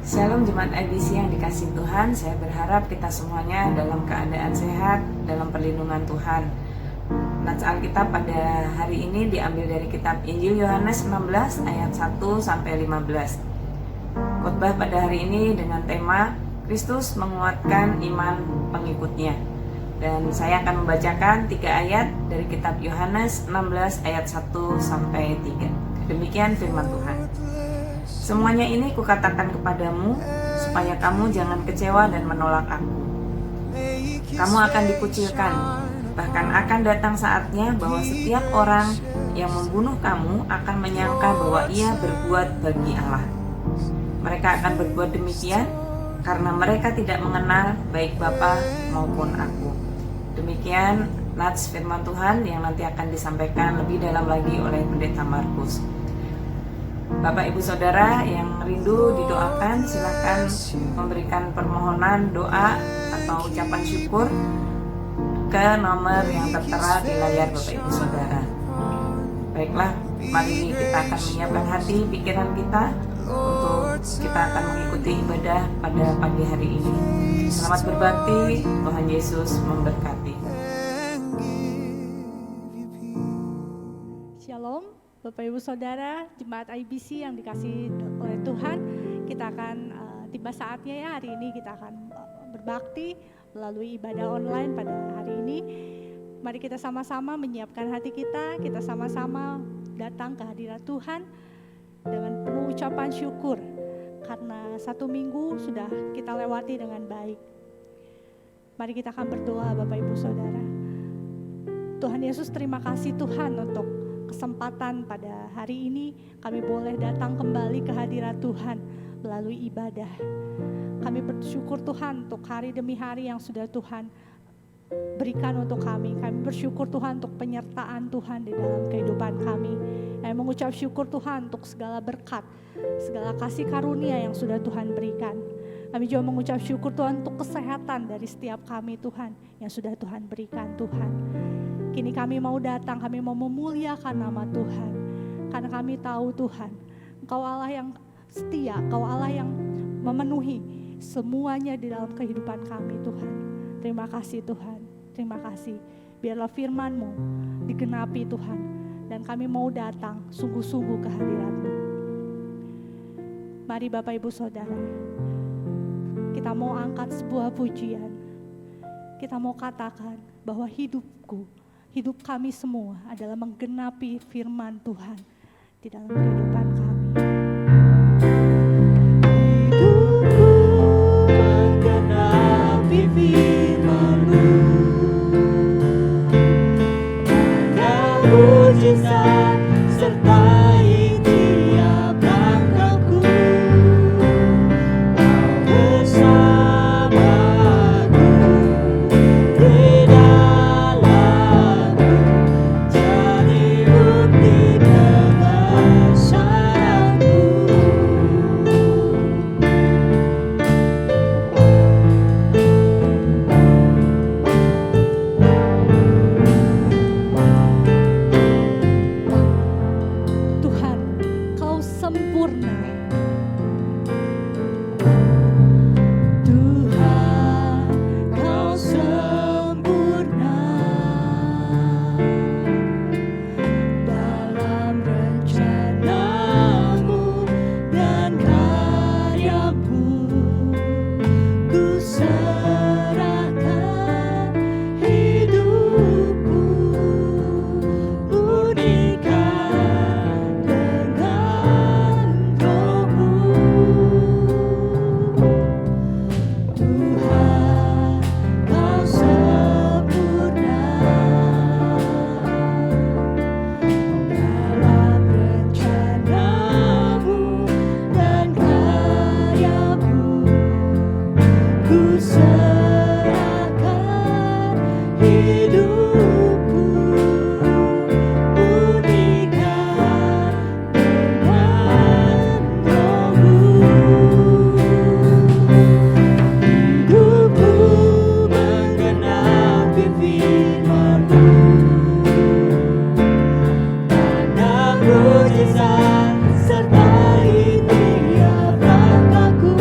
Shalom Jemaat IBC yang dikasihi Tuhan, saya berharap kita semuanya dalam keadaan sehat, dalam perlindungan Tuhan. Nats Alkitab pada hari ini diambil dari kitab Injil Yohanes 16 ayat 1 sampai 15. Khotbah pada hari ini dengan tema Kristus menguatkan iman pengikutnya. Dan saya akan membacakan 3 ayat dari kitab Yohanes 16 ayat 1 sampai 3. Demikian firman Tuhan. Semuanya ini kukatakan kepadamu, supaya kamu jangan kecewa dan menolak aku. Kamu akan dikucilkan, bahkan akan datang saatnya bahwa setiap orang yang membunuh kamu akan menyangka bahwa ia berbuat bagi Allah. Mereka akan berbuat demikian karena mereka tidak mengenal baik Bapa maupun aku. Demikian nats firman Tuhan yang nanti akan disampaikan lebih dalam lagi oleh Pendeta Markus. Bapak Ibu Saudara yang rindu didoakan, silakan memberikan permohonan doa atau ucapan syukur ke nomor yang tertera di layar Bapak Ibu Saudara. Baiklah, mari kita akan menyiapkan hati, pikiran kita untuk kita akan mengikuti ibadah pada pagi hari ini. Selamat berbakti, Tuhan Yesus memberkati. Shalom, Bapak Ibu Saudara, Jemaat IBC yang dikasihi oleh Tuhan. Kita akan tiba saatnya ya, hari ini kita akan berbakti melalui ibadah online pada hari ini. Mari kita sama-sama menyiapkan hati kita sama-sama datang ke hadirat Tuhan dengan penuh ucapan syukur karena 1 minggu sudah kita lewati dengan baik. Mari kita akan berdoa Bapak Ibu Saudara. Tuhan Yesus, terima kasih Tuhan untuk kesempatan pada hari ini kami boleh datang kembali ke hadirat Tuhan melalui ibadah. Kami bersyukur Tuhan untuk hari demi hari yang sudah Tuhan berikan untuk kami. Kami bersyukur Tuhan untuk penyertaan Tuhan di dalam kehidupan kami. Kami mengucap syukur Tuhan untuk segala berkat, segala kasih karunia yang sudah Tuhan berikan. Kami juga mengucap syukur Tuhan untuk kesehatan dari setiap kami Tuhan yang sudah Tuhan berikan Tuhan. Kini kami mau datang, kami mau memuliakan nama Tuhan. Karena kami tahu Tuhan, Engkau Allah yang setia, Engkau Allah yang memenuhi semuanya di dalam kehidupan kami Tuhan. Terima kasih Tuhan, terima kasih. Biarlah firman-Mu digenapi Tuhan. Dan kami mau datang sungguh-sungguh ke hadirat-Mu. Mari Bapak Ibu Saudara, kita mau angkat sebuah pujian. Kita mau katakan bahwa hidup kami semua adalah menggenapi firman Tuhan di dalam kehidupan kami. Hidupku menggenapi firman-Mu, Kau mujizat sertai tiap langkahku. Kau bersamaku di dalamku, jadi bukti kebesaran-Mu. Tuhan, Kau sempurna. Tuhan, Kau sempurna dalam rencana-Mu dan karya-Mu. Ku serahkan hidupku, murnikan dengan Roh-Mu. Tuhan, Kau sempurna dalam rencana-Mu dan karya-Mu. Ku serahkan hidupku, murnikan dengan Roh-Mu. Hidupku menggenapi firman-Mu, tanda mujizat sertai tiap langkahku.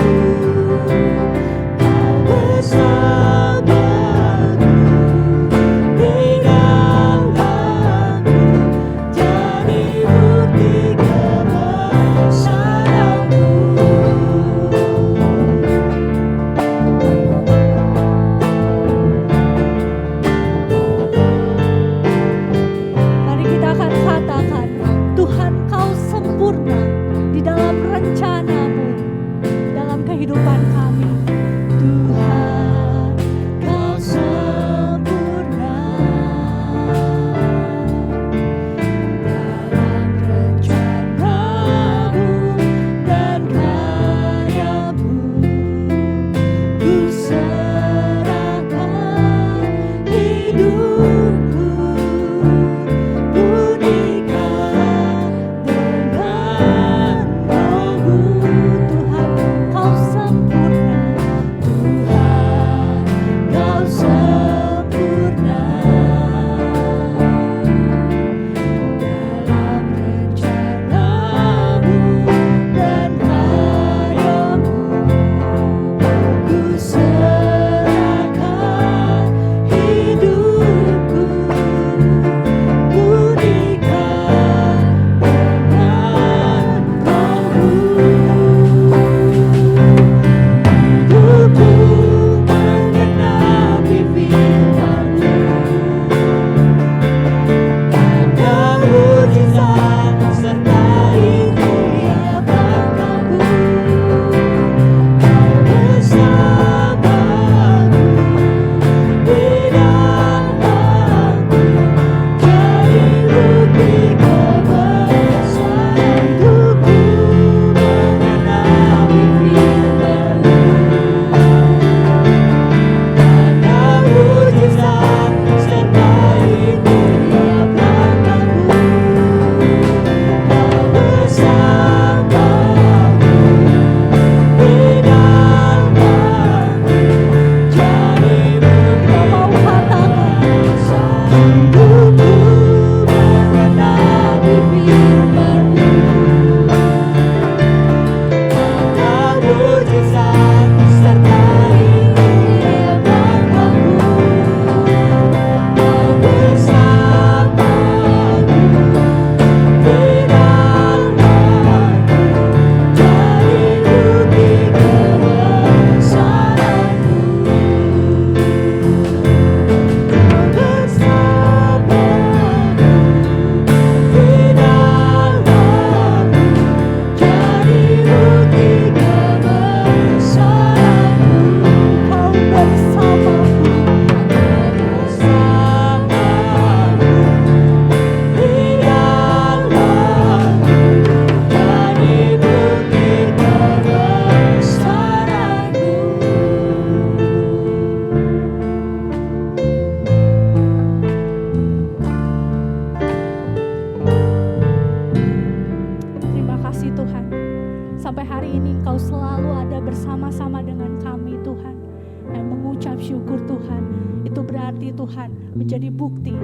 menjadi bukti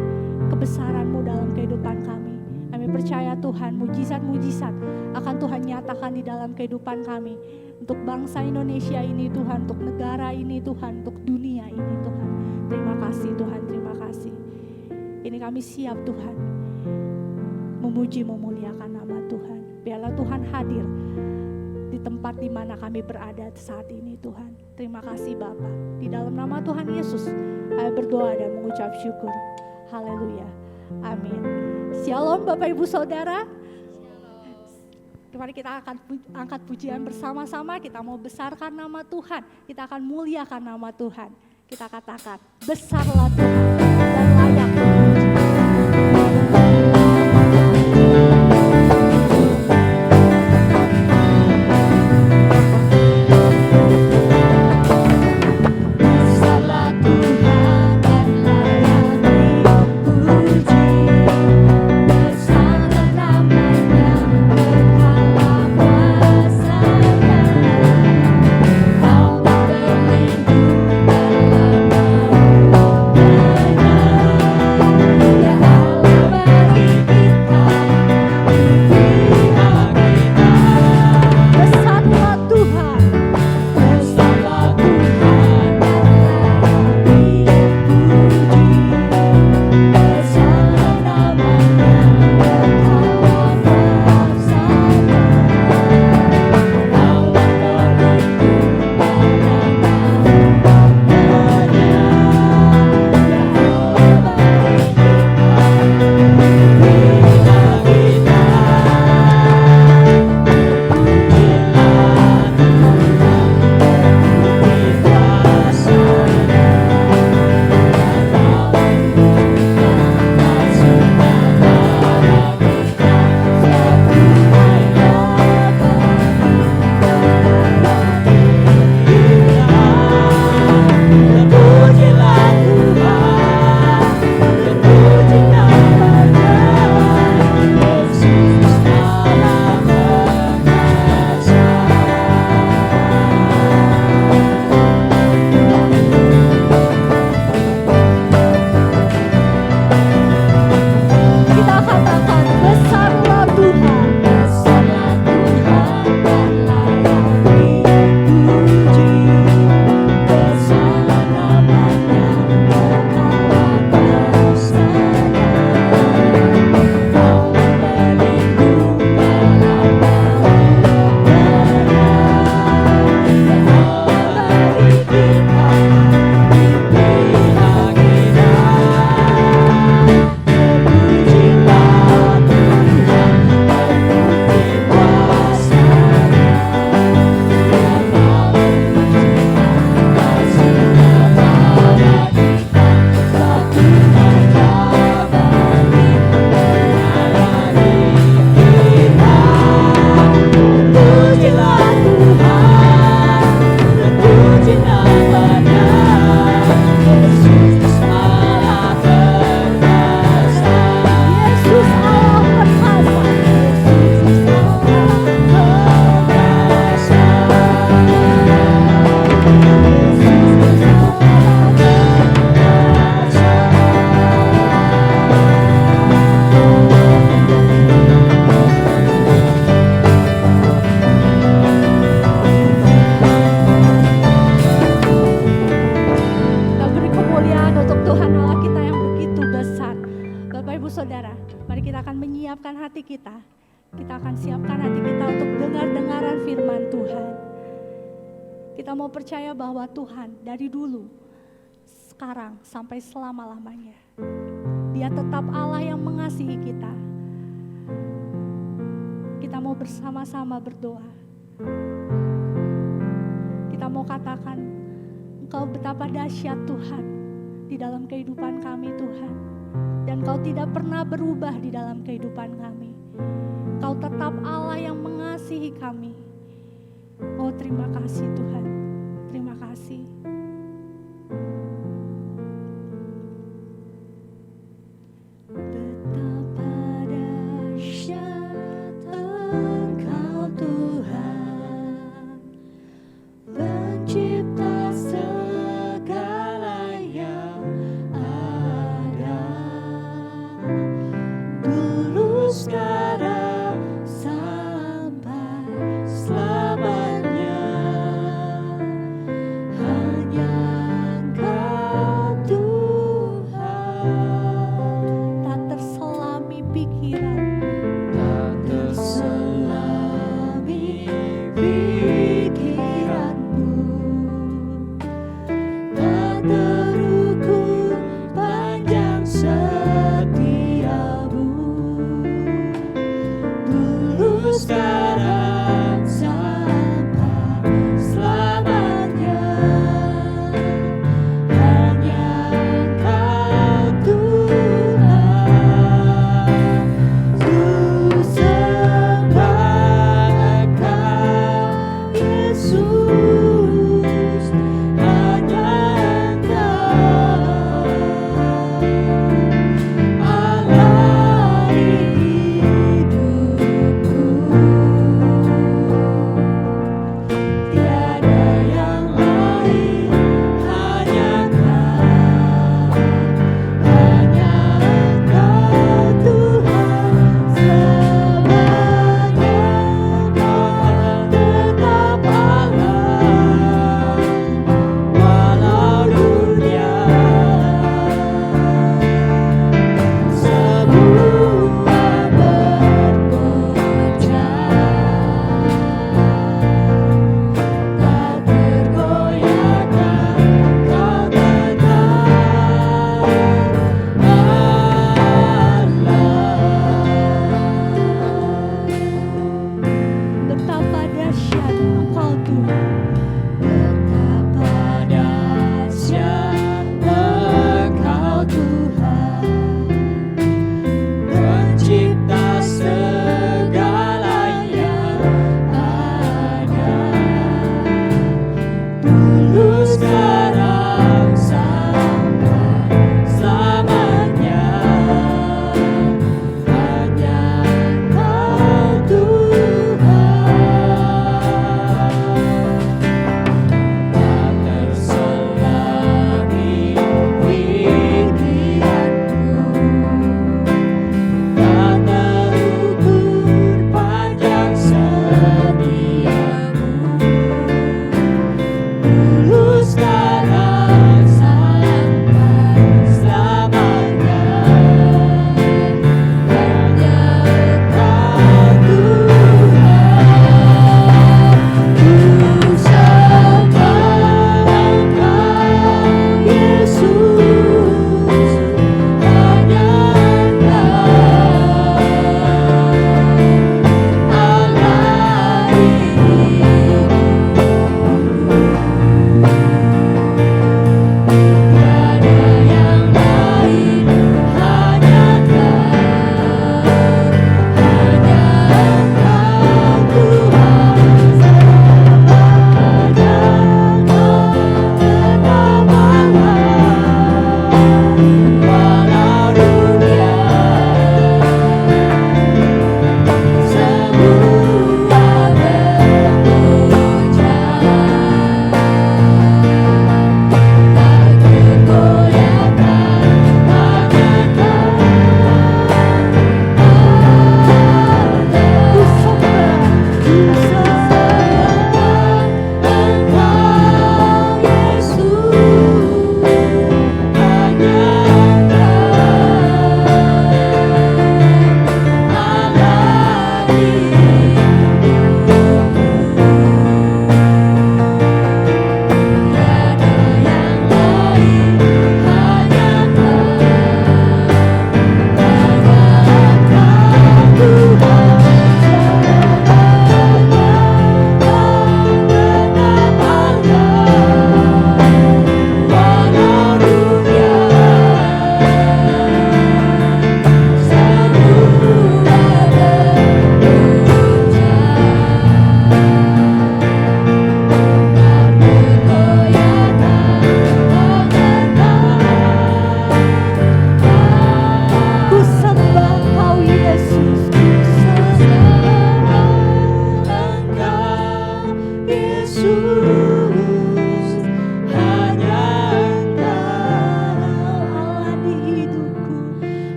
kebesaran-Mu dalam kehidupan kami. Kami percaya Tuhan, mujizat-mujizat akan Tuhan nyatakan di dalam kehidupan kami. Untuk bangsa Indonesia ini Tuhan, untuk negara ini Tuhan, untuk dunia ini Tuhan. Terima kasih Tuhan, terima kasih. Ini kami siap Tuhan, memuji memuliakan nama Tuhan. Biarlah Tuhan hadir di tempat di mana kami berada saat ini Tuhan. Terima kasih Bapa. Di dalam nama Tuhan Yesus, kami berdoa dan mengucap syukur. Haleluya. Amin. Shalom Bapak Ibu Saudara. Mari kita akan angkat pujian bersama-sama. Kita mau besarkan nama Tuhan. Kita akan muliakan nama Tuhan. Kita katakan, besarlah Tuhan dan layak dipuji. Kita mau percaya bahwa Tuhan dari dulu, sekarang, sampai selama-lamanya, Dia tetap Allah yang mengasihi kita. Kita mau bersama-sama berdoa. Kita mau katakan, Engkau betapa dahsyat Tuhan di dalam kehidupan kami Tuhan. Dan Kau tidak pernah berubah di dalam kehidupan kami. Kau tetap Allah yang mengasihi kami. Oh, terima kasih Tuhan. Terima kasih. Betapa dahsyat Engkau Tuhan, pencipta segala yang ada.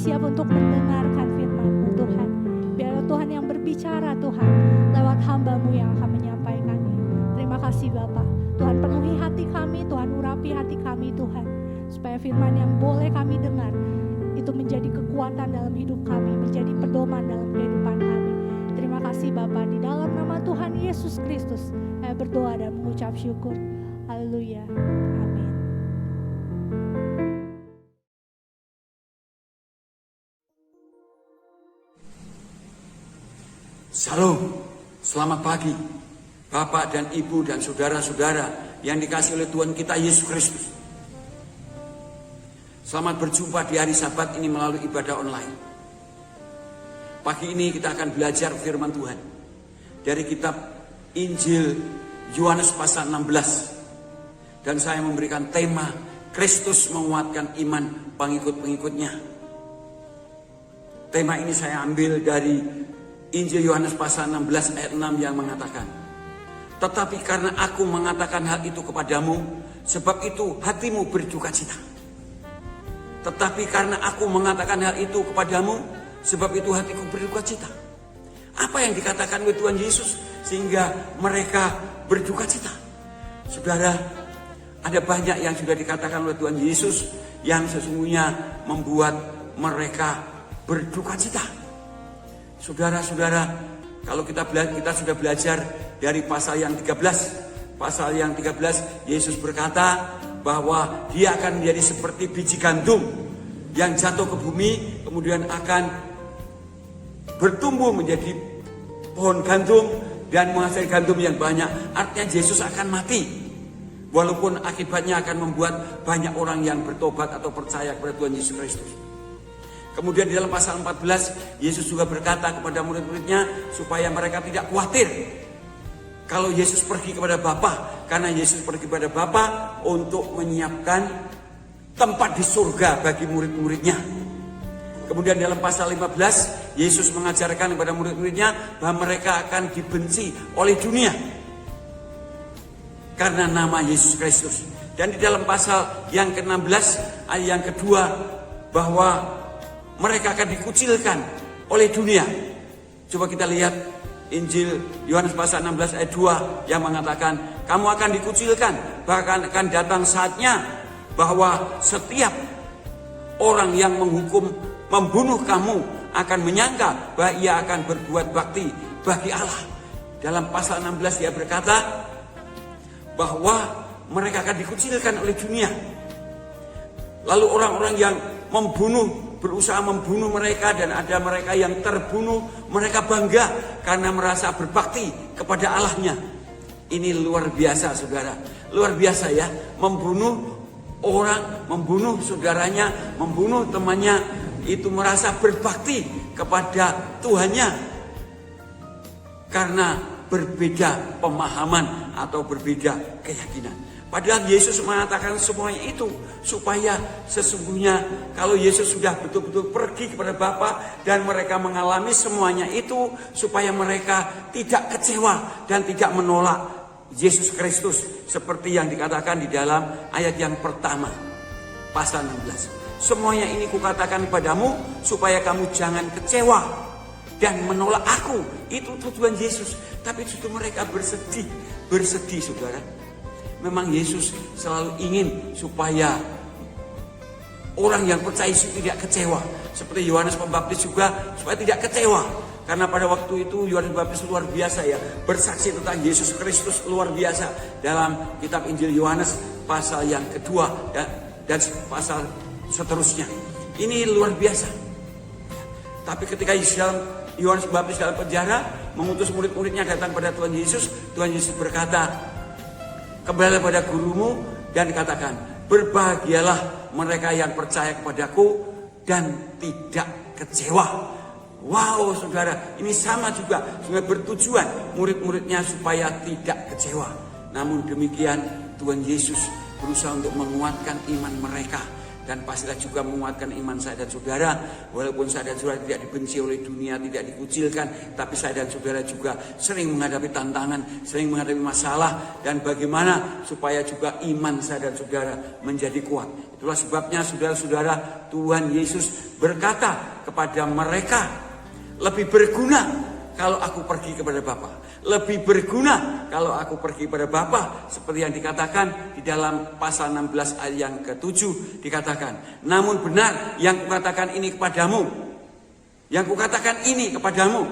siap untuk mendengarkan firman-Mu Tuhan. Biarlah Tuhan yang berbicara Tuhan lewat hamba-Mu yang akan menyampaikannya. Terima kasih Bapa. Tuhan penuhi hati kami, Tuhan urapi hati kami Tuhan. Supaya firman yang boleh kami dengar itu menjadi kekuatan dalam hidup kami, menjadi pedoman dalam kehidupan kami. Terima kasih Bapa, di dalam nama Tuhan Yesus Kristus saya berdoa dan mengucap syukur. Haleluya. Amin. Shalom, selamat pagi Bapak dan Ibu dan saudara-saudara yang dikasihi oleh Tuhan kita Yesus Kristus. Selamat berjumpa di hari Sabat ini melalui ibadah online. Pagi ini kita akan belajar firman Tuhan dari kitab Injil Yohanes pasal 16. Dan saya memberikan tema Kristus menguatkan iman pengikut-pengikutnya. Tema ini saya ambil dari Injil Yohanes pasal 16 ayat 6 yang mengatakan, tetapi karena aku mengatakan hal itu kepadamu, sebab itu hatimu berduka cita. Tetapi karena aku mengatakan hal itu kepadamu, sebab itu hatiku berduka cita. Apa yang dikatakan oleh Tuhan Yesus sehingga mereka berduka cita? Saudara, ada banyak yang sudah dikatakan oleh Tuhan Yesus yang sesungguhnya membuat mereka berduka cita. Saudara-saudara, kalau kita sudah belajar dari pasal yang 13. Pasal yang 13, Yesus berkata bahwa dia akan menjadi seperti biji gandum yang jatuh ke bumi, kemudian akan bertumbuh menjadi pohon gandum dan menghasilkan gandum yang banyak. Artinya Yesus akan mati, walaupun akibatnya akan membuat banyak orang yang bertobat atau percaya kepada Tuhan Yesus Kristus. Kemudian di dalam pasal 14, Yesus juga berkata kepada murid-muridnya supaya mereka tidak khawatir kalau Yesus pergi kepada Bapa, karena Yesus pergi kepada Bapa untuk menyiapkan tempat di surga bagi murid-muridnya. Kemudian dalam pasal 15, Yesus mengajarkan kepada murid-muridnya bahwa mereka akan dibenci oleh dunia karena nama Yesus Kristus. Dan di dalam pasal yang ke-16 ayat yang kedua, bahwa mereka akan dikucilkan oleh dunia. Coba kita lihat Injil Yohanes pasal 16 ayat 2 yang mengatakan, kamu akan dikucilkan, bahkan akan datang saatnya bahwa setiap orang yang membunuh kamu akan menyangka bahwa ia akan berbuat bakti bagi Allah. Dalam pasal 16 dia berkata bahwa mereka akan dikucilkan oleh dunia. Lalu orang-orang yang berusaha membunuh mereka, dan ada mereka yang terbunuh, mereka bangga karena merasa berbakti kepada Allahnya. Ini luar biasa saudara, luar biasa ya, membunuh orang, membunuh saudaranya, membunuh temannya, itu merasa berbakti kepada Tuhannya karena berbeda pemahaman atau berbeda keyakinan. Padahal Yesus mengatakan semuanya itu supaya sesungguhnya kalau Yesus sudah betul-betul pergi kepada Bapa dan mereka mengalami semuanya itu, supaya mereka tidak kecewa dan tidak menolak Yesus Kristus seperti yang dikatakan di dalam ayat yang pertama pasal 16. Semuanya ini kukatakan kepadamu supaya kamu jangan kecewa dan menolak aku. Itu tujuan Yesus. Tapi justru mereka bersedih saudara. Memang Yesus selalu ingin supaya orang yang percaya Yesus tidak kecewa. Seperti Yohanes Pembaptis juga supaya tidak kecewa. Karena pada waktu itu Yohanes Pembaptis luar biasa ya, bersaksi tentang Yesus Kristus luar biasa dalam kitab Injil Yohanes pasal yang kedua dan pasal seterusnya. Ini luar biasa. Tapi ketika Yohanes Pembaptis dalam penjara, mengutus murid-muridnya datang pada Tuhan Yesus berkata, kembalilah pada gurumu dan katakan, berbahagialah mereka yang percaya kepadaku dan tidak kecewa. Wow saudara, ini sama juga bertujuan murid-muridnya supaya tidak kecewa. Namun demikian Tuhan Yesus berusaha untuk menguatkan iman mereka Dan pastilah juga menguatkan iman saya dan saudara. Walaupun saya dan saudara tidak dibenci oleh dunia, tidak dikucilkan, tapi saya dan saudara juga sering menghadapi tantangan, sering menghadapi masalah. Dan bagaimana supaya juga iman saya dan saudara menjadi kuat. Itulah sebabnya saudara-saudara, Tuhan Yesus berkata kepada mereka, lebih berguna kalau aku pergi kepada Bapa. Lebih berguna kalau aku pergi kepada Bapa. Seperti yang dikatakan di dalam pasal 16 ayat yang ke-7 dikatakan, namun benar yang kukatakan ini kepadamu, yang kukatakan ini kepadamu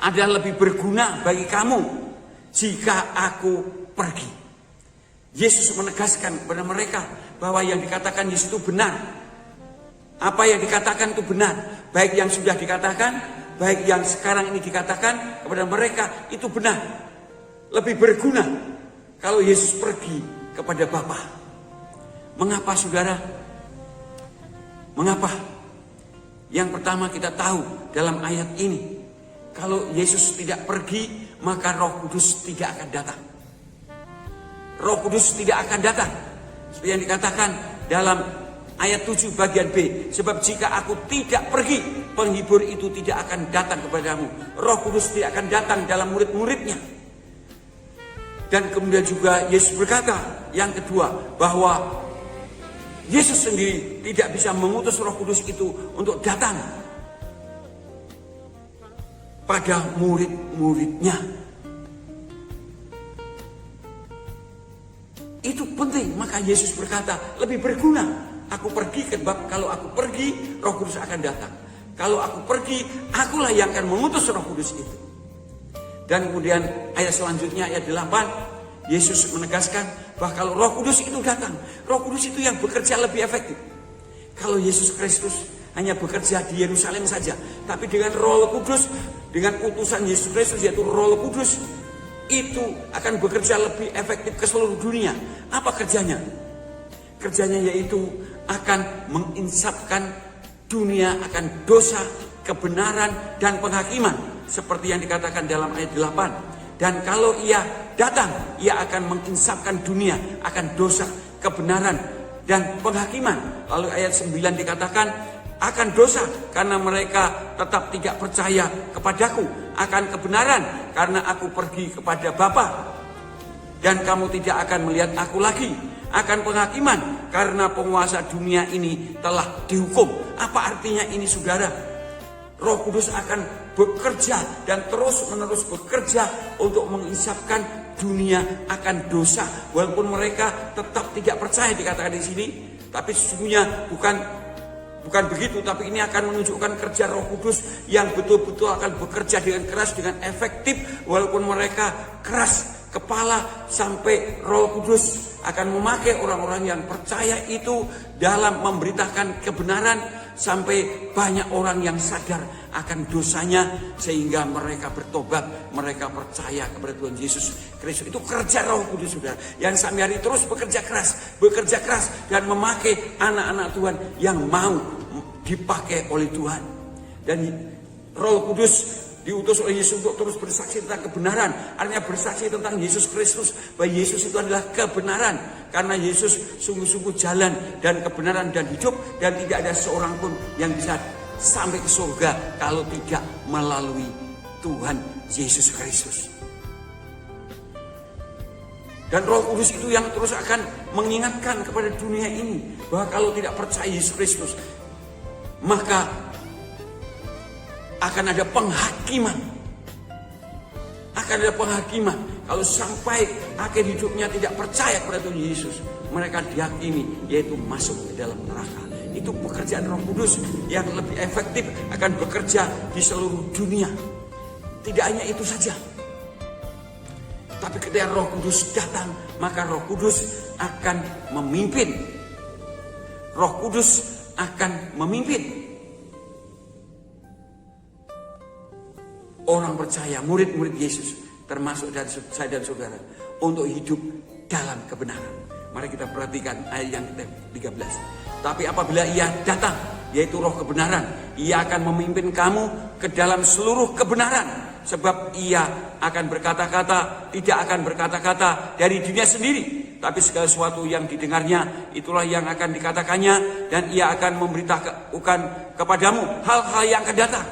adalah lebih berguna bagi kamu jika aku pergi. Yesus menegaskan kepada mereka bahwa yang dikatakan Yesus itu benar. Apa yang dikatakan itu benar. Baik yang sudah dikatakan, baik yang sekarang ini dikatakan kepada mereka, itu benar. Lebih berguna kalau Yesus pergi kepada Bapa. Mengapa saudara? Mengapa? Yang pertama kita tahu dalam ayat ini, kalau Yesus tidak pergi, maka Roh Kudus tidak akan datang. Roh Kudus tidak akan datang. Seperti yang dikatakan dalam ayat 7 bagian B. Sebab jika aku tidak pergi, penghibur itu tidak akan datang kepadamu. Roh Kudus tidak akan datang dalam murid-muridnya. Dan kemudian juga Yesus berkata yang kedua, bahwa Yesus sendiri tidak bisa mengutus Roh Kudus itu untuk datang pada murid-muridnya. Itu penting, maka Yesus berkata, lebih berguna aku pergi ke Bapa. Kalau aku pergi, Roh Kudus akan datang. Kalau aku pergi, akulah yang akan mengutus Roh Kudus itu. Dan kemudian ayat selanjutnya, ayat 8, Yesus menegaskan bahwa kalau Roh Kudus itu datang, Roh Kudus itu yang bekerja lebih efektif. Kalau Yesus Kristus hanya bekerja di Yerusalem saja, tapi dengan Roh Kudus, dengan utusan Yesus Kristus yaitu Roh Kudus, itu akan bekerja lebih efektif ke seluruh dunia. Apa kerjanya? Kerjanya yaitu akan menginsapkan dunia akan dosa, kebenaran, dan penghakiman. Seperti yang dikatakan dalam ayat 8. Dan kalau ia datang, ia akan menginsapkan dunia akan dosa, kebenaran, dan penghakiman. Lalu ayat 9 dikatakan, akan dosa karena mereka tetap tidak percaya kepadaku, akan kebenaran karena aku pergi kepada Bapa dan kamu tidak akan melihat aku lagi, akan penghakiman karena penguasa dunia ini telah dihukum. Apa artinya ini saudara? Roh Kudus akan bekerja dan terus-menerus bekerja untuk mengisapkan dunia akan dosa, walaupun mereka tetap tidak percaya dikatakan di sini. Tapi sesungguhnya bukan begitu, tapi ini akan menunjukkan kerja Roh Kudus yang betul-betul akan bekerja dengan keras, dengan efektif, walaupun mereka keras kepala, sampai Roh Kudus akan memakai orang-orang yang percaya itu dalam memberitakan kebenaran, sampai banyak orang yang sadar akan dosanya sehingga mereka bertobat, mereka percaya kepada Tuhan Yesus Kristus. Itu kerja Roh Kudus saudara, yang sampai hari terus bekerja keras dan memakai anak-anak Tuhan yang mau dipakai oleh Tuhan. Dan Roh Kudus diutus oleh Yesus untuk terus bersaksi tentang kebenaran. Artinya bersaksi tentang Yesus Kristus, bahwa Yesus itu adalah kebenaran. Karena Yesus sungguh-sungguh jalan dan kebenaran dan hidup, dan tidak ada seorang pun yang bisa sampai ke surga kalau tidak melalui Tuhan Yesus Kristus. Dan Roh Kudus itu yang terus akan mengingatkan kepada dunia ini bahwa kalau tidak percaya Yesus Kristus, maka akan ada penghakiman. Akan ada penghakiman. Kalau sampai akhir hidupnya tidak percaya kepada Tuhan Yesus, mereka dihakimi, yaitu masuk ke dalam neraka. Itu pekerjaan Roh Kudus yang lebih efektif, akan bekerja di seluruh dunia. Tidak hanya itu saja, tapi ketika Roh Kudus datang, maka Roh Kudus akan memimpin. Roh Kudus akan memimpin orang percaya, murid-murid Yesus, termasuk dari saya dan saudara, untuk hidup dalam kebenaran. Mari kita perhatikan ayat yang ke-13. Tapi apabila ia datang, yaitu Roh kebenaran, ia akan memimpin kamu ke dalam seluruh kebenaran. Sebab ia akan berkata-kata, tidak akan berkata-kata dari dirinya sendiri, tapi segala sesuatu yang didengarnya itulah yang akan dikatakannya, dan ia akan memberitahukan kepadamu hal-hal yang akan datang.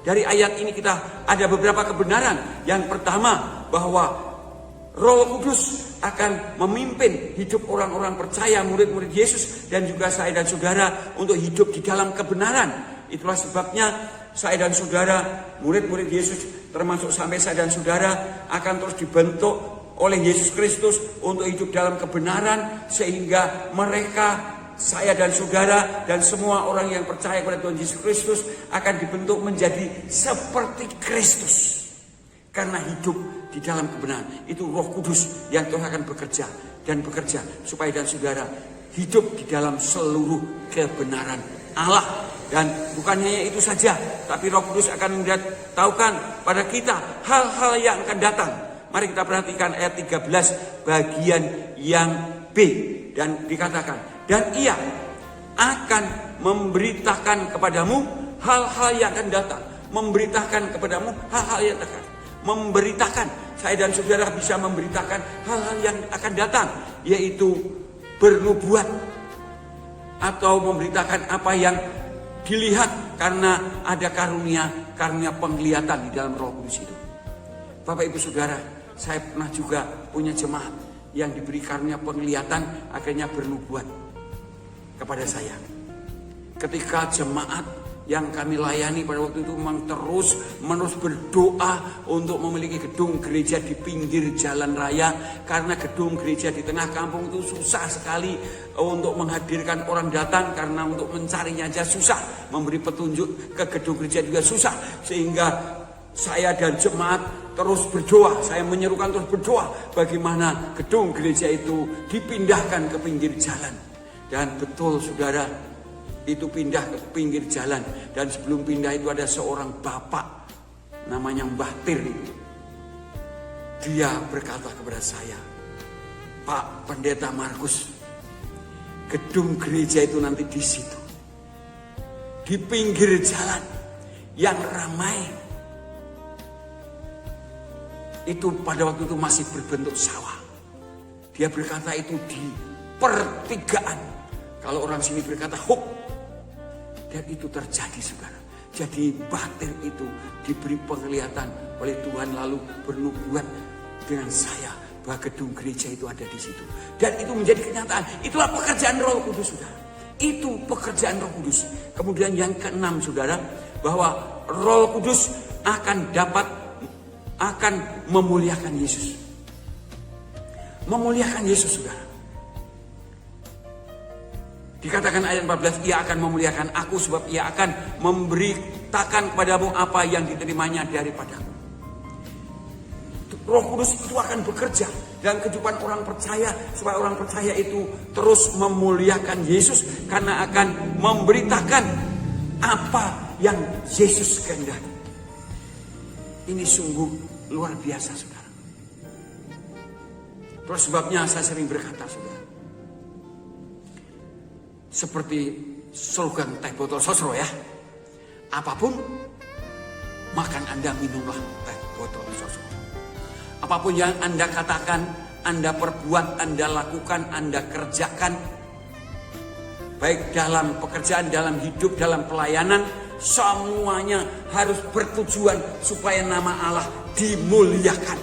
Dari ayat ini kita ada beberapa kebenaran. Yang pertama, bahwa Roh Kudus akan memimpin hidup orang-orang percaya, murid-murid Yesus, dan juga saya dan saudara untuk hidup di dalam kebenaran. Itulah sebabnya saya dan saudara, murid-murid Yesus, termasuk sampai saya dan saudara, akan terus dibentuk oleh Yesus Kristus untuk hidup dalam kebenaran, sehingga mereka, saya dan saudara, dan semua orang yang percaya kepada Tuhan Yesus Kristus akan dibentuk menjadi seperti Kristus. Karena hidup di dalam kebenaran. Itu Roh Kudus yang Tuhan akan bekerja dan bekerja supaya dan saudara hidup di dalam seluruh kebenaran Allah. Dan bukan hanya itu saja, tapi Roh Kudus akan memberitahukan pada kita hal-hal yang akan datang. Mari kita perhatikan ayat 13 bagian yang B, dan dikatakan, dan ia akan memberitakan kepadamu hal-hal yang akan datang. Memberitakan kepadamu hal-hal yang akan datang. Memberitakan, saya dan saudara bisa memberitakan hal-hal yang akan datang, yaitu bernubuat atau memberitakan apa yang dilihat, karena ada karunia penglihatan di dalam Roh Kudus itu. Bapak Ibu Saudara, saya pernah juga punya jemaat yang diberi karunia penglihatan, akhirnya bernubuat kepada saya. Ketika jemaat yang kami layani pada waktu itu memang terus menerus berdoa untuk memiliki gedung gereja di pinggir jalan raya, karena gedung gereja di tengah kampung itu susah sekali untuk menghadirkan orang datang, karena untuk mencarinya aja susah, memberi petunjuk ke gedung gereja juga susah, sehingga saya dan jemaat terus berdoa, saya menyerukan terus berdoa bagaimana gedung gereja itu dipindahkan ke pinggir jalan. Dan betul saudara, itu pindah ke pinggir jalan, dan sebelum pindah itu ada seorang bapak namanya Mbah Tir. Dia berkata kepada saya, Pak Pendeta Markus, gedung gereja itu nanti di situ, di pinggir jalan yang ramai. Itu pada waktu itu masih berbentuk sawah. Dia berkata itu di pertigaan. Kalau orang sini berkata huk. Dan itu terjadi saudara. Jadi batin itu diberi penglihatan oleh Tuhan, lalu bernubuat dengan saya bahwa gedung gereja itu ada di situ. Dan itu menjadi kenyataan. Itulah pekerjaan Roh Kudus saudara. Itu pekerjaan Roh Kudus. Kemudian yang keenam saudara, bahwa Roh Kudus akan memuliakan Yesus. Memuliakan Yesus saudara. Dikatakan ayat 14, ia akan memuliakan aku sebab ia akan memberitakan kepadamu apa yang diterimanya daripadaku. Roh Kudus itu akan bekerja dalam kehidupan orang percaya, supaya orang percaya itu terus memuliakan Yesus, karena akan memberitakan apa yang Yesus kehendaki. Ini sungguh luar biasa saudara. Terus sebabnya saya sering berkata saudara, seperti slogan teh botol sosro ya. Apapun, makan Anda, minumlah teh botol sosro. Apapun yang Anda katakan, Anda perbuat, Anda lakukan, Anda kerjakan, baik dalam pekerjaan, dalam hidup, dalam pelayanan, semuanya harus bertujuan supaya nama Allah dimuliakan.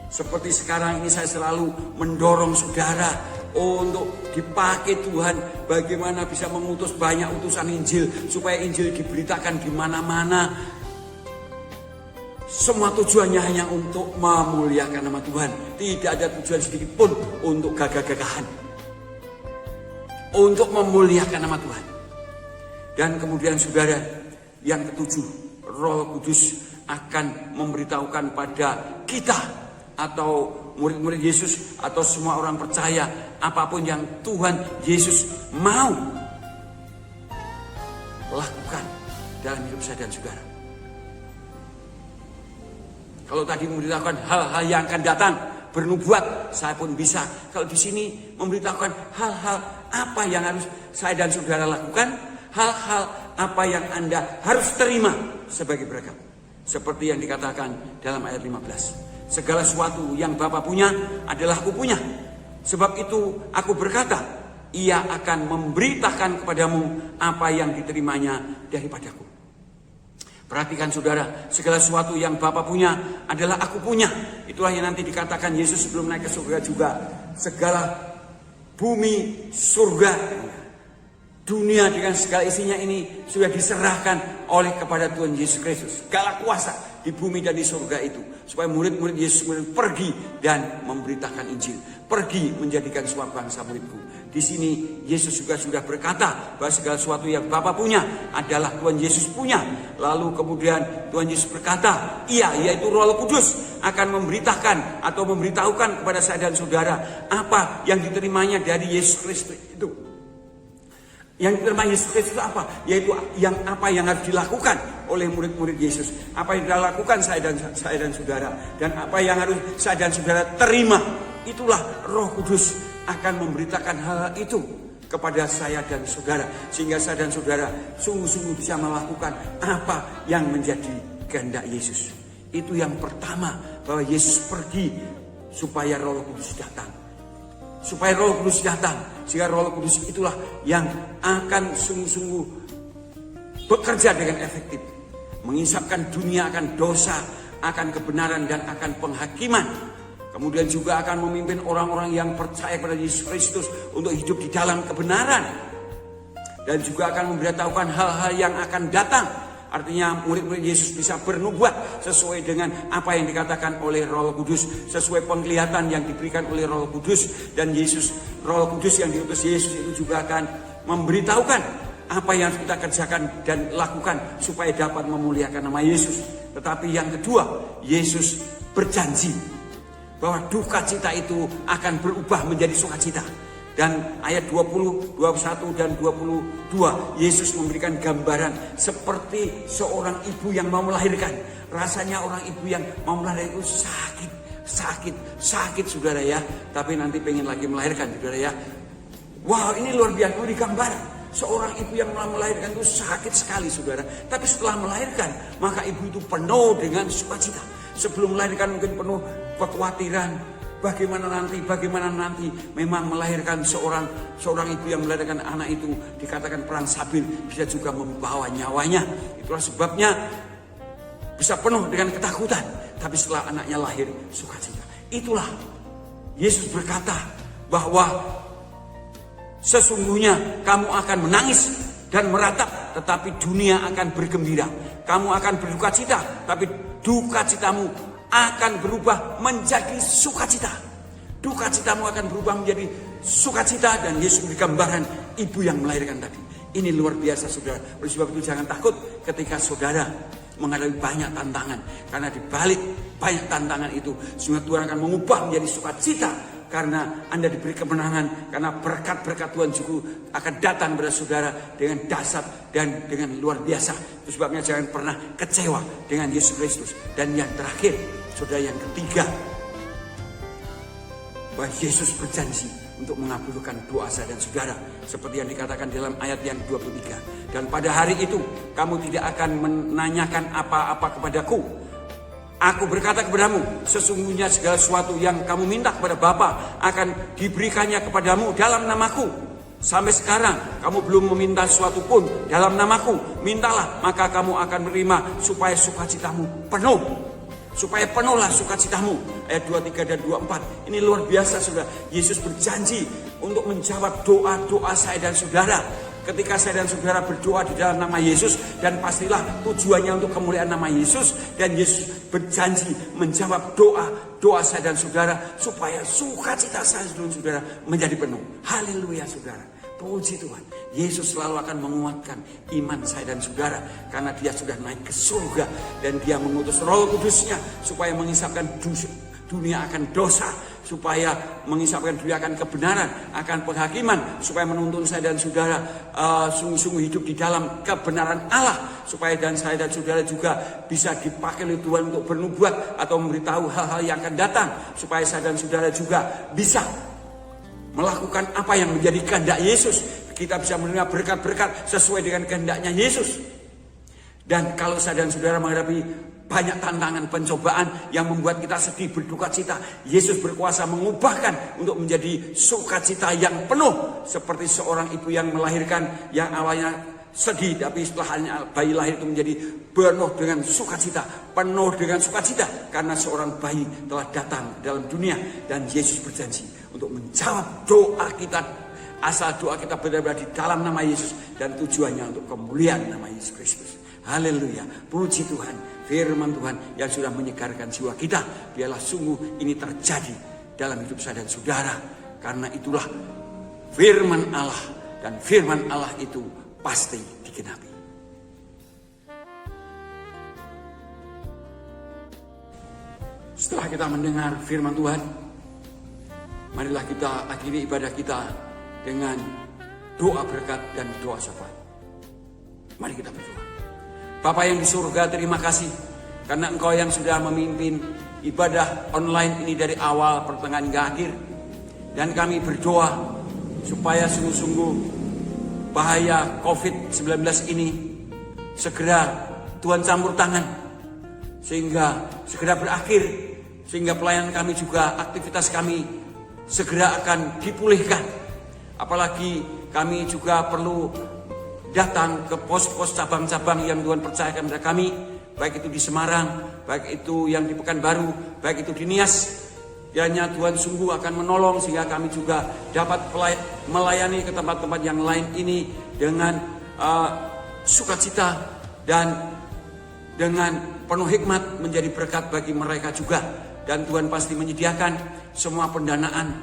Seperti sekarang ini saya selalu mendorong saudara untuk dipakai Tuhan, bagaimana bisa mengutus banyak utusan Injil, supaya Injil diberitakan di mana-mana. Semua tujuannya hanya untuk memuliakan nama Tuhan. Tidak ada tujuan sedikit pun untuk gagah-gagahan. Untuk memuliakan nama Tuhan. Dan kemudian saudara, yang ketujuh, Roh Kudus akan memberitahukan pada kita atau murid-murid Yesus atau semua orang percaya, apapun yang Tuhan Yesus mau lakukan dalam hidup saya dan saudara. Kalau tadi memberitahukan hal-hal yang akan datang, bernubuat, saya pun bisa. Kalau di sini memberitahukan hal-hal apa yang harus saya dan saudara lakukan, hal-hal apa yang Anda harus terima sebagai berkat. Seperti yang dikatakan dalam ayat 15. Segala sesuatu yang Bapa punya adalah aku punya. Sebab itu aku berkata, ia akan memberitakan kepadamu apa yang diterimanya daripadaku. Perhatikan saudara, segala sesuatu yang Bapa punya adalah aku punya. Itulah yang nanti dikatakan Yesus sebelum naik ke surga juga. Segala bumi, surga, dunia dengan segala isinya ini sudah diserahkan oleh kepada Tuhan Yesus Kristus. Segala kuasa di bumi dan di surga itu. Supaya murid-murid Yesus pergi dan memberitakan Injil. Pergi menjadikan semua bangsa muridku. Di sini Yesus juga sudah berkata bahwa segala sesuatu yang Bapa punya adalah Tuhan Yesus punya. Lalu kemudian Tuhan Yesus berkata, ia yaitu Roh Kudus akan memberitakan atau memberitahukan kepada saya dan saudara apa yang diterimanya dari Yesus Kristus itu. Yang diterima Yesus Kristus apa? Yaitu apa yang harus dilakukan oleh murid-murid Yesus. Apa yang dilakukan saya dan saudara. Dan apa yang harus saya dan saudara terima. Itulah Roh Kudus akan memberitakan hal itu kepada saya dan saudara. Sehingga saya dan saudara sungguh-sungguh bisa melakukan apa yang menjadi kehendak Yesus. Itu yang pertama, bahwa Yesus pergi supaya Roh Kudus datang. Supaya Roh Kudus datang. Sehingga Roh Kudus itulah yang akan sungguh-sungguh bekerja dengan efektif. Mengisapkan dunia akan dosa, akan kebenaran dan akan penghakiman. Kemudian juga akan memimpin orang-orang yang percaya pada Yesus Kristus untuk hidup di dalam kebenaran. Dan juga akan memberitahukan hal-hal yang akan datang. Artinya murid-murid Yesus bisa bernubuat sesuai dengan apa yang dikatakan oleh Roh Kudus. Sesuai penglihatan yang diberikan oleh Roh Kudus. Dan Roh Kudus yang diutus Yesus itu juga akan memberitahukan apa yang harus kita kerjakan dan lakukan supaya dapat memuliakan nama Yesus. Tetapi yang kedua, Yesus berjanji bahwa duka cita itu akan berubah menjadi sukacita. Dan ayat 20, 21 dan 22 Yesus memberikan gambaran seperti seorang ibu yang mau melahirkan. Rasanya orang ibu yang mau melahirkan itu sakit saudara ya. Tapi nanti pengen lagi melahirkan saudara ya. Wow, ini luar biasa di gambaran. Seorang ibu yang mau melahirkan itu sakit sekali saudara. Tapi setelah melahirkan maka ibu itu penuh dengan sukacita. Sebelum melahirkan mungkin penuh kekhawatiran, bagaimana nanti memang melahirkan seorang ibu yang melahirkan anak itu dikatakan perang sabil, bisa juga membawa nyawanya. Itulah sebabnya bisa penuh dengan ketakutan, tapi setelah anaknya lahir sukacita. Itulah Yesus berkata bahwa sesungguhnya kamu akan menangis dan meratap, tetapi dunia akan bergembira. Kamu akan berduka cita, tapi duka citamu akan berubah menjadi sukacita. Duka citamu akan berubah menjadi sukacita. Dan Yesus beri gambaran ibu yang melahirkan tadi. Ini luar biasa saudara. Oleh sebab itu jangan takut ketika saudara menghadapi banyak tantangan. Karena di balik banyak tantangan itu, sehingga Tuhan akan mengubah menjadi sukacita. Karena Anda diberi kemenangan, karena berkat-berkat Tuhan juga akan datang kepada saudara dengan dahsyat dan dengan luar biasa. Itu sebabnya jangan pernah kecewa dengan Yesus Kristus. Dan yang terakhir, saudara, yang ketiga, bahwa Yesus berjanji untuk mengabulkan doa saya dan saudara. Seperti yang dikatakan dalam ayat yang 23. Dan pada hari itu, kamu tidak akan menanyakan apa-apa kepadaku. Aku berkata kepadamu, sesungguhnya segala sesuatu yang kamu minta kepada Bapa akan diberikannya kepadamu dalam namaku. Sampai sekarang kamu belum meminta sesuatu pun dalam namaku. Mintalah, maka kamu akan menerima supaya sukacitamu penuh. Supaya penuhlah sukacitamu. Ayat 23 dan 24. Ini luar biasa saudara. Yesus berjanji untuk menjawab doa-doa saya dan saudara. Ketika saya dan saudara berdoa di dalam nama Yesus, dan pastilah tujuannya untuk kemuliaan nama Yesus, dan Yesus berjanji menjawab doa saya dan saudara supaya sukacita saya dan saudara menjadi penuh. Haleluya saudara. Puji Tuhan. Yesus selalu akan menguatkan iman saya dan saudara karena Dia sudah naik ke surga dan Dia mengutus Roh Kudusnya supaya mengisapkan dunia akan dosa, supaya mengisapkan dunia akan kebenaran, akan penghakiman, supaya menuntun saya dan saudara sungguh-sungguh hidup di dalam kebenaran Allah, supaya saya dan saudara juga bisa dipakai oleh Tuhan untuk bernubuat atau memberitahu hal-hal yang akan datang, supaya saya dan saudara juga bisa melakukan apa yang menjadi kehendak Yesus. Kita bisa menerima berkat-berkat sesuai dengan kehendaknya Yesus. Dan kalau saya dan saudara menghadapi banyak tantangan pencobaan yang membuat kita sedih, berduka cita. Yesus berkuasa mengubahkan untuk menjadi sukacita yang penuh. Seperti seorang ibu yang melahirkan, yang awalnya sedih, tapi setelah bayi lahir itu menjadi penuh dengan sukacita, penuh dengan sukacita, karena seorang bayi telah datang dalam dunia. Dan Yesus berjanji untuk menjawab doa kita, asal doa kita benar-benar di dalam nama Yesus, dan tujuannya untuk kemuliaan nama Yesus Kristus. Haleluya, puji Tuhan. Firman Tuhan yang sudah menyegarkan jiwa kita, biarlah sungguh ini terjadi dalam hidup saya dan saudara. Karena itulah firman Allah, dan firman Allah itu pasti digenapi. Setelah kita mendengar firman Tuhan, marilah kita akhiri ibadah kita dengan doa berkat dan doa syafaat. Mari kita berdoa. Bapa yang di surga, terima kasih karena Engkau yang sudah memimpin ibadah online ini dari awal, pertengahan hingga akhir. Dan kami berdoa supaya sungguh-sungguh bahaya COVID-19 ini segera Tuhan campur tangan, sehingga segera berakhir, sehingga pelayanan kami juga, aktivitas kami segera akan dipulihkan. Apalagi kami juga perlu datang ke pos-pos cabang-cabang yang Tuhan percayakan kepada kami, baik itu di Semarang, baik itu yang di Pekanbaru, baik itu di Nias. Kiranya Tuhan sungguh akan menolong sehingga kami juga dapat melayani ke tempat-tempat yang lain ini dengan sukacita dan dengan penuh hikmat, menjadi berkat bagi mereka juga. Dan Tuhan pasti menyediakan semua pendanaan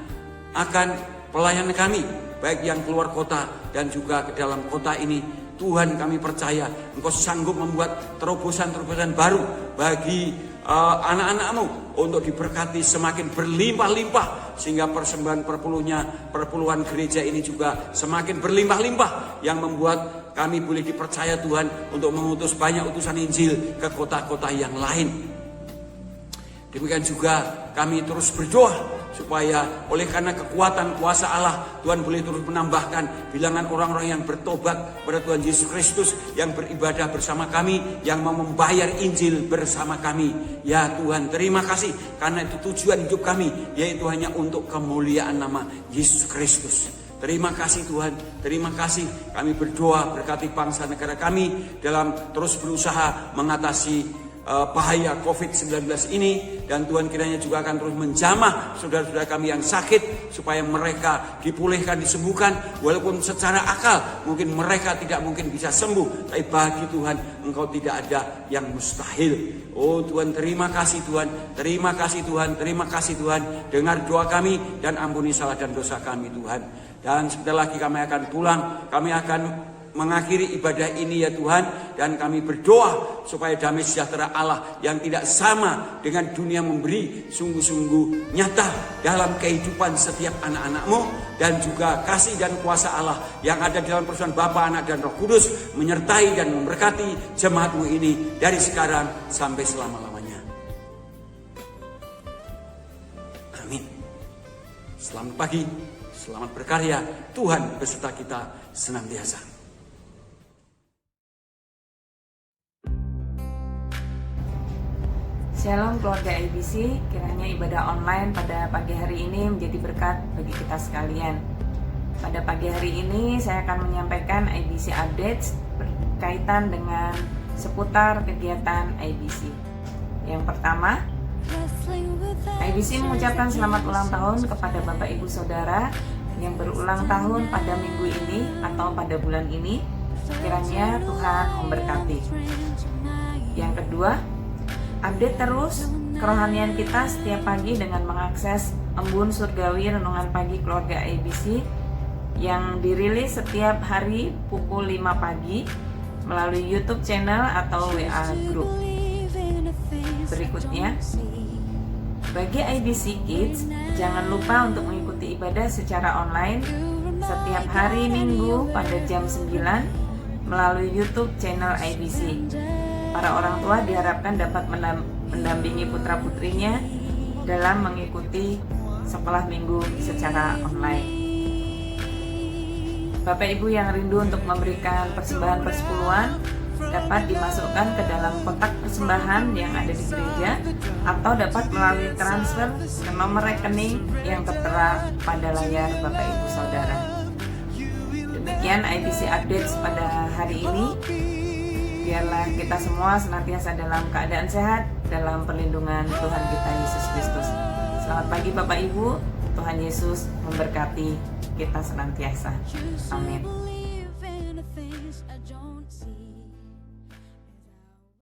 akan pelayanan kami, baik yang keluar kota dan juga ke dalam kota ini. Tuhan, kami percaya Engkau sanggup membuat terobosan-terobosan baru bagi anak-anak-Mu untuk diberkati semakin berlimpah-limpah, sehingga persembahan perpuluhan gereja ini juga semakin berlimpah-limpah, yang membuat kami boleh dipercaya Tuhan untuk mengutus banyak utusan Injil ke kota-kota yang lain. Demikian juga kami terus berdoa supaya oleh karena kekuatan kuasa Allah, Tuhan boleh terus menambahkan bilangan orang-orang yang bertobat pada Tuhan Yesus Kristus, yang beribadah bersama kami, yang mau membayar Injil bersama kami. Ya Tuhan, terima kasih karena itu tujuan hidup kami, yaitu hanya untuk kemuliaan nama Yesus Kristus. Terima kasih Tuhan, terima kasih. Kami berdoa berkati bangsa negara kami dalam terus berusaha mengatasi bahaya COVID-19 ini. Dan Tuhan kiranya juga akan terus menjamah saudara-saudara kami yang sakit, supaya mereka dipulihkan, disembuhkan. Walaupun secara akal mungkin mereka tidak mungkin bisa sembuh, tapi bagi Tuhan Engkau tidak ada yang mustahil. Oh Tuhan, terima kasih Tuhan, terima kasih Tuhan, terima kasih Tuhan. Dengar doa kami dan ampuni salah dan dosa kami Tuhan. Dan sebentar lagi kami akan pulang, kami akan mengakhiri ibadah ini ya Tuhan. Dan kami berdoa supaya damai sejahtera Allah yang tidak sama dengan dunia memberi sungguh-sungguh nyata dalam kehidupan setiap anak-anak-Mu, dan juga kasih dan kuasa Allah yang ada dalam persekutuan Bapa, Anak dan Roh Kudus menyertai dan memberkati jemaat-Mu ini dari sekarang sampai selama-lamanya. Amin. Selamat pagi, selamat berkarya. Tuhan beserta kita senantiasa. Shalom keluarga IBC, kiranya ibadah online pada pagi hari ini menjadi berkat bagi kita sekalian. Pada pagi hari ini saya akan menyampaikan IBC updates berkaitan dengan seputar kegiatan IBC. Yang pertama, IBC mengucapkan selamat ulang tahun kepada Bapak Ibu Saudara yang berulang tahun pada minggu ini atau pada bulan ini. Kiranya Tuhan memberkati. Yang kedua, update terus kerohanian kita setiap pagi dengan mengakses Embun Surgawi Renungan Pagi Keluarga IBC yang dirilis setiap hari pukul 5 pagi melalui YouTube channel atau WA Group. Berikutnya, bagi IBC Kids, jangan lupa untuk mengikuti ibadah secara online setiap hari Minggu pada jam 9 melalui YouTube channel IBC. Para orang tua diharapkan dapat mendampingi putra-putrinya dalam mengikuti sekolah minggu secara online. Bapak Ibu yang rindu untuk memberikan persembahan persepuluhan, dapat dimasukkan ke dalam kotak persembahan yang ada di gereja atau dapat melalui transfer ke nomor rekening yang tertera pada layar Bapak Ibu Saudara. Demikian IBC Updates pada hari ini. Biarlah kita semua senantiasa dalam keadaan sehat dalam perlindungan Tuhan kita Yesus Kristus. Selamat pagi Bapak Ibu, Tuhan Yesus memberkati kita senantiasa. Amin.